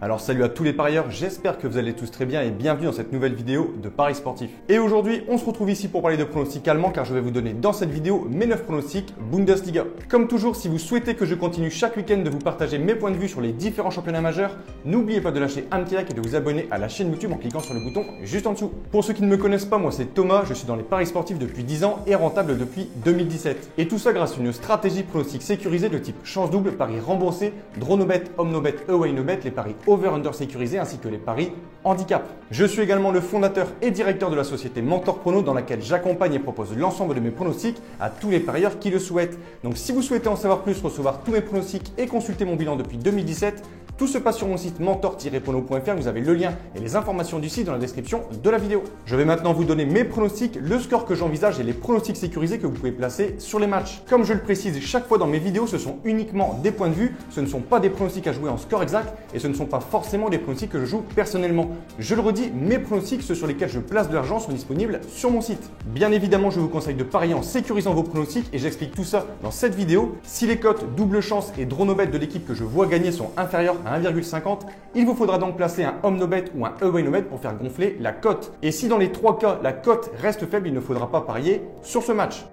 Alors salut à tous les parieurs, j'espère que vous allez tous très bien et bienvenue dans cette nouvelle vidéo de Paris Sportif. Et aujourd'hui, on se retrouve ici pour parler de pronostics allemands car je vais vous donner dans cette vidéo mes 9 pronostics Bundesliga. Comme toujours, si vous souhaitez que je continue chaque week-end de vous partager mes points de vue sur les différents championnats majeurs, n'oubliez pas de lâcher un petit like et de vous abonner à la chaîne YouTube en cliquant sur le bouton juste en dessous. Pour ceux qui ne me connaissent pas, moi c'est Thomas, je suis dans les Paris Sportifs depuis 10 ans et rentable depuis 2017. Et tout ça grâce à une stratégie pronostic sécurisée de type chance double, paris remboursé, draw no bet, home no bet, away no bet, les paris over-under sécurisés ainsi que les paris handicap. Je suis également le fondateur et directeur de la société Mentor Prono dans laquelle j'accompagne et propose l'ensemble de mes pronostics à tous les parieurs qui le souhaitent. Donc si vous souhaitez en savoir plus, recevoir tous mes pronostics et consulter mon bilan depuis 2017, tout se passe sur mon site mentor-prono.fr, vous avez le lien et les informations du site dans la description de la vidéo. Je vais maintenant vous donner mes pronostics, le score que j'envisage et les pronostics sécurisés que vous pouvez placer sur les matchs. Comme je le précise chaque fois dans mes vidéos, ce sont uniquement des points de vue, ce ne sont pas des pronostics à jouer en score exact et ce ne sont pas forcément des pronostics que je joue personnellement. Je le redis, mes pronostics, ceux sur lesquels je place de l'argent, sont disponibles sur mon site. Bien évidemment, je vous conseille de parier en sécurisant vos pronostics et j'explique tout ça dans cette vidéo. Si les cotes double chance et draw no bet de l'équipe que je vois gagner sont inférieures à 1,50, il vous faudra donc placer un home no bet ou un away no bet pour faire gonfler la cote. Et si dans les trois cas, la cote reste faible, il ne faudra pas parier sur ce match.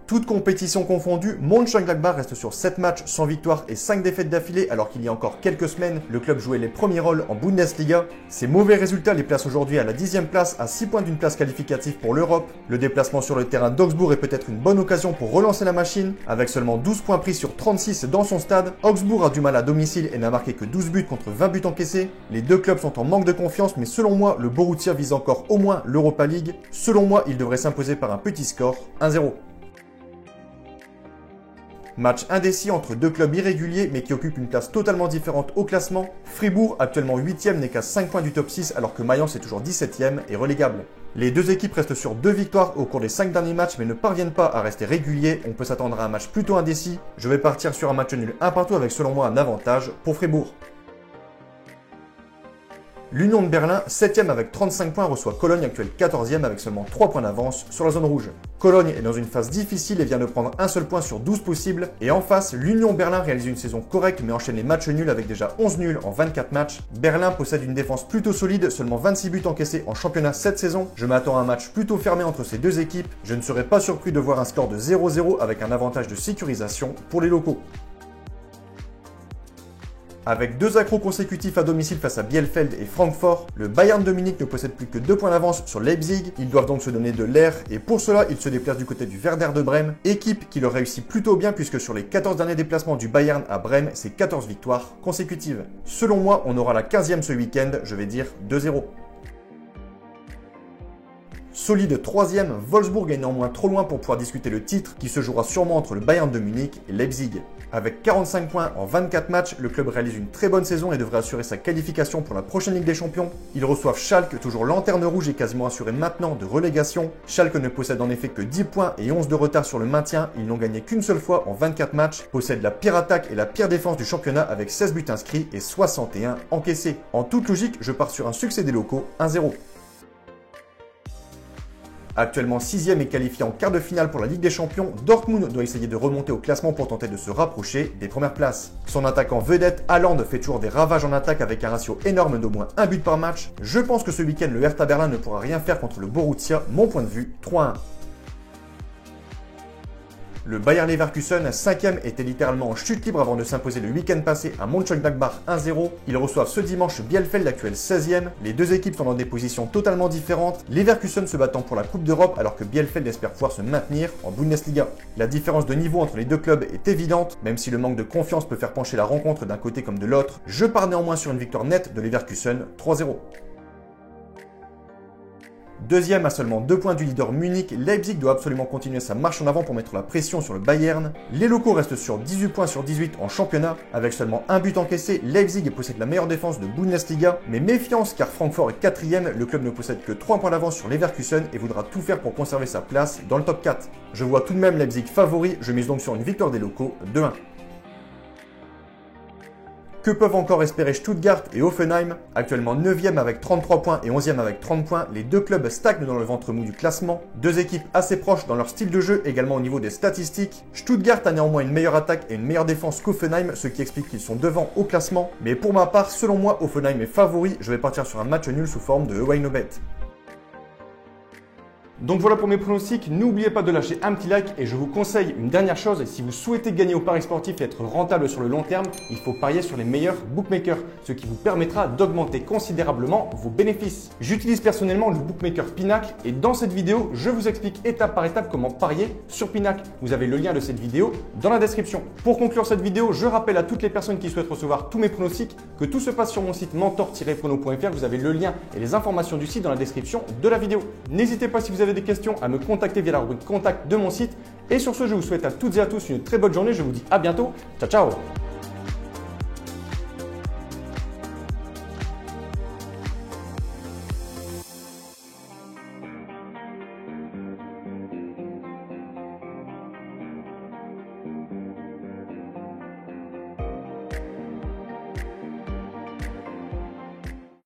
Toute compétition confondue, Mönchengladbach reste sur 7 matchs sans victoire et 5 défaites d'affilée alors qu'il y a encore quelques semaines, le club jouait les premiers rôles en Bundesliga. Ces mauvais résultats les placent aujourd'hui à la 10e place, à 6 points d'une place qualificative pour l'Europe. Le déplacement sur le terrain d'Augsbourg est peut-être une bonne occasion pour relancer la machine. Avec seulement 12 points pris sur 36 dans son stade, Augsbourg a du mal à domicile et n'a marqué que 12 buts contre 20 buts encaissés. Les deux clubs sont en manque de confiance, mais selon moi, le Borussia vise encore au moins l'Europa League. Selon moi, il devrait s'imposer par un petit score, 1-0. Match indécis entre deux clubs irréguliers mais qui occupent une place totalement différente au classement. Fribourg, actuellement 8e, n'est qu'à 5 points du top 6 alors que Mayence est toujours 17e et relégable. Les deux équipes restent sur 2 victoires au cours des 5 derniers matchs mais ne parviennent pas à rester réguliers. On peut s'attendre à un match plutôt indécis. Je vais partir sur un match nul 1 partout avec selon moi un avantage pour Fribourg. L'Union de Berlin, 7e avec 35 points, reçoit Cologne, actuelle 14e avec seulement 3 points d'avance sur la zone rouge. Cologne est dans une phase difficile et vient de prendre un seul point sur 12 possibles. Et en face, l'Union Berlin réalise une saison correcte mais enchaîne les matchs nuls avec déjà 11 nuls en 24 matchs. Berlin possède une défense plutôt solide, seulement 26 buts encaissés en championnat cette saison. Je m'attends à un match plutôt fermé entre ces deux équipes. Je ne serais pas surpris de voir un score de 0-0 avec un avantage de sécurisation pour les locaux. Avec 2 accros consécutifs à domicile face à Bielefeld et Francfort, le Bayern de Munich ne possède plus que 2 points d'avance sur Leipzig. Ils doivent donc se donner de l'air et pour cela, ils se déplacent du côté du Werder de Brême, équipe qui leur réussit plutôt bien puisque sur les 14 derniers déplacements du Bayern à Brême, c'est 14 victoires consécutives. Selon moi, on aura la 15e ce week-end, je vais dire 2-0. Solide 3e, Wolfsburg est néanmoins trop loin pour pouvoir discuter le titre qui se jouera sûrement entre le Bayern de Munich et Leipzig. Avec 45 points en 24 matchs, le club réalise une très bonne saison et devrait assurer sa qualification pour la prochaine Ligue des Champions. Ils reçoivent Schalke, toujours lanterne rouge et quasiment assuré maintenant de relégation. Schalke ne possède en effet que 10 points et 11 de retard sur le maintien. Ils n'ont gagné qu'une seule fois en 24 matchs, possèdent la pire attaque et la pire défense du championnat avec 16 buts inscrits et 61 encaissés. En toute logique, je pars sur un succès des locaux, 1-0. Actuellement 6e et qualifié en quart de finale pour la Ligue des Champions, Dortmund doit essayer de remonter au classement pour tenter de se rapprocher des premières places. Son attaquant vedette, Haaland, fait toujours des ravages en attaque avec un ratio énorme d'au moins 1 but par match. Je pense que ce week-end, le Hertha Berlin ne pourra rien faire contre le Borussia, mon point de vue, 3-1. Le Bayer Leverkusen, 5e, était littéralement en chute libre avant de s'imposer le week-end passé à Mönchengladbach 1-0. Ils reçoivent ce dimanche Bielefeld, actuel 16e. Les deux équipes sont dans des positions totalement différentes. Leverkusen se battant pour la Coupe d'Europe alors que Bielefeld espère pouvoir se maintenir en Bundesliga. La différence de niveau entre les deux clubs est évidente, même si le manque de confiance peut faire pencher la rencontre d'un côté comme de l'autre. Je pars néanmoins sur une victoire nette de Leverkusen 3-0. Deuxième à seulement 2 points du leader Munich, Leipzig doit absolument continuer sa marche en avant pour mettre la pression sur le Bayern. Les locaux restent sur 18 points sur 18 en championnat. Avec seulement un but encaissé, Leipzig possède la meilleure défense de Bundesliga. Mais méfiance car Francfort est 4e, le club ne possède que 3 points d'avance sur Leverkusen et voudra tout faire pour conserver sa place dans le top 4. Je vois tout de même Leipzig favori, je mise donc sur une victoire des locaux 2-1. Que peuvent encore espérer Stuttgart et Hoffenheim? Actuellement 9e avec 33 points et 11e avec 30 points, les deux clubs stagnent dans le ventre mou du classement. Deux équipes assez proches dans leur style de jeu, également au niveau des statistiques. Stuttgart a néanmoins une meilleure attaque et une meilleure défense qu'Hoffenheim, ce qui explique qu'ils sont devant au classement. Mais pour ma part, selon moi, Hoffenheim est favori. Je vais partir sur un match nul sous forme de Away No Bet. Donc voilà pour mes pronostics, n'oubliez pas de lâcher un petit like et je vous conseille une dernière chose, si vous souhaitez gagner au pari sportif et être rentable sur le long terme, il faut parier sur les meilleurs bookmakers, ce qui vous permettra d'augmenter considérablement vos bénéfices. J'utilise personnellement le bookmaker Pinacle et dans cette vidéo, je vous explique étape par étape comment parier sur Pinacle. Vous avez le lien de cette vidéo dans la description. Pour conclure cette vidéo, je rappelle à toutes les personnes qui souhaitent recevoir tous mes pronostics que tout se passe sur mon site mentor-prono.fr. Vous avez le lien et les informations du site dans la description de la vidéo. N'hésitez pas si vous avez des questions à me contacter via la rubrique contact de mon site. Et sur ce, je vous souhaite à toutes et à tous une très bonne journée. Je vous dis à bientôt. Ciao, ciao!